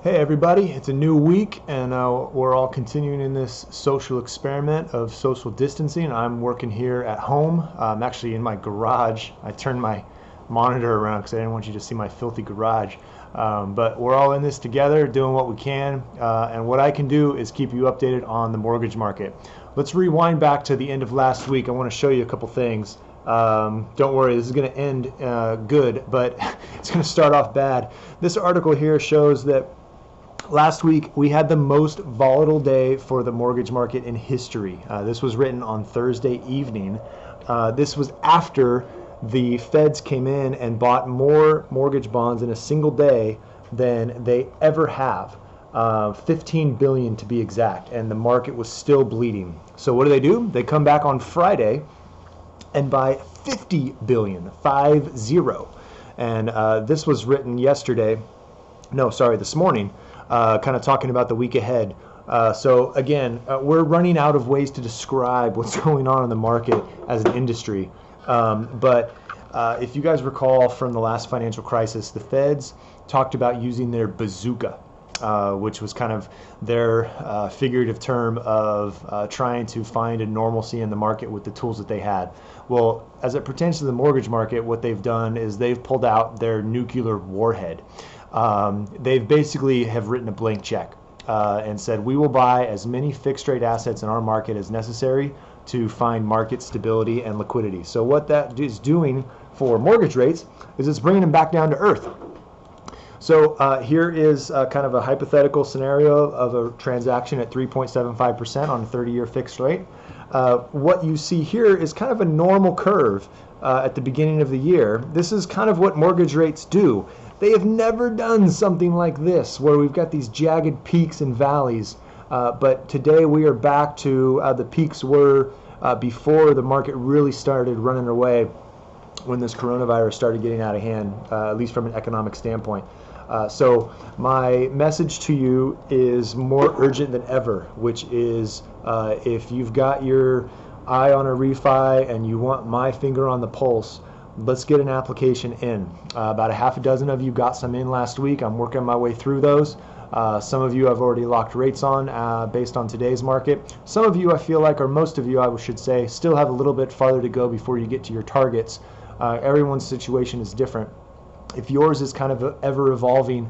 Hey everybody, it's a new week and we're all continuing in this social experiment of social distancing. I'm working here at home. I'm actually in my garage. I turned my monitor around because I didn't want you to see my filthy garage. But we're all in this together doing what we can, and what I can do is keep you updated on the mortgage market. Let's rewind back to the end of last week. I want to show you a couple things. Don't worry, this is going to end good, but it's going to start off bad. This article here shows that last week we had the most volatile day for the mortgage market in history. This was written on Thursday evening. This was after the feds came in and bought more mortgage bonds in a single day than they ever have. 15 billion to be exact, and the market was still bleeding. So what do? They come back on Friday and buy 50 billion, 50. And this was written yesterday, no, sorry, this morning, kind of talking about the week ahead. So again, we're running out of ways to describe what's going on in the market as an industry. But if you guys recall from the last financial crisis, the feds talked about using their bazooka, which was kind of their figurative term of trying to find a normalcy in the market with the tools that they had. Well, as it pertains to the mortgage market, what they've done is they've pulled out their nuclear warhead. They've basically have written a blank check and said, we will buy as many fixed rate assets in our market as necessary to find market stability and liquidity. So what that is doing for mortgage rates is it's bringing them back down to earth. So here is kind of a hypothetical scenario of a transaction at 3.75% on a 30-year fixed rate. What you see here is kind of a normal curve at the beginning of the year. This is kind of what mortgage rates do. They have never done something like this where we've got these jagged peaks and valleys, but today we are back to the peaks were before the market really started running away when this coronavirus started getting out of hand, at least from an economic standpoint. So my message to you is more urgent than ever, which is if you've got your eye on a refi and you want my finger on the pulse, let's get an application in. About a half a dozen of you got some in last week. I'm working my way through those. Some of you I've already locked rates on based on today's market. Some of you I feel like, or most of you I should say, still have a little bit farther to go before you get to your targets. Everyone's situation is different. If yours is kind of ever evolving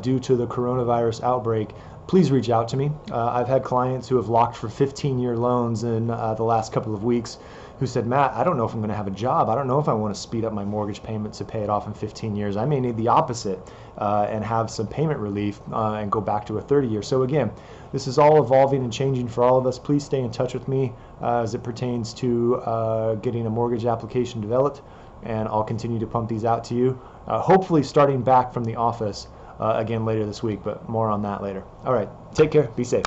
due to the coronavirus outbreak, please reach out to me. I've had clients who have locked for 15-year loans in the last couple of weeks who said, Matt, I don't know if I'm going to have a job. I don't know if I want to speed up my mortgage payments to pay it off in 15 years. I may need the opposite and have some payment relief and go back to a 30-year. So again, this is all evolving and changing for all of us. Please stay in touch with me as it pertains to getting a mortgage application developed, and I'll continue to pump these out to you, hopefully starting back from the office again later this week, but more on that later. All right, take care, be safe.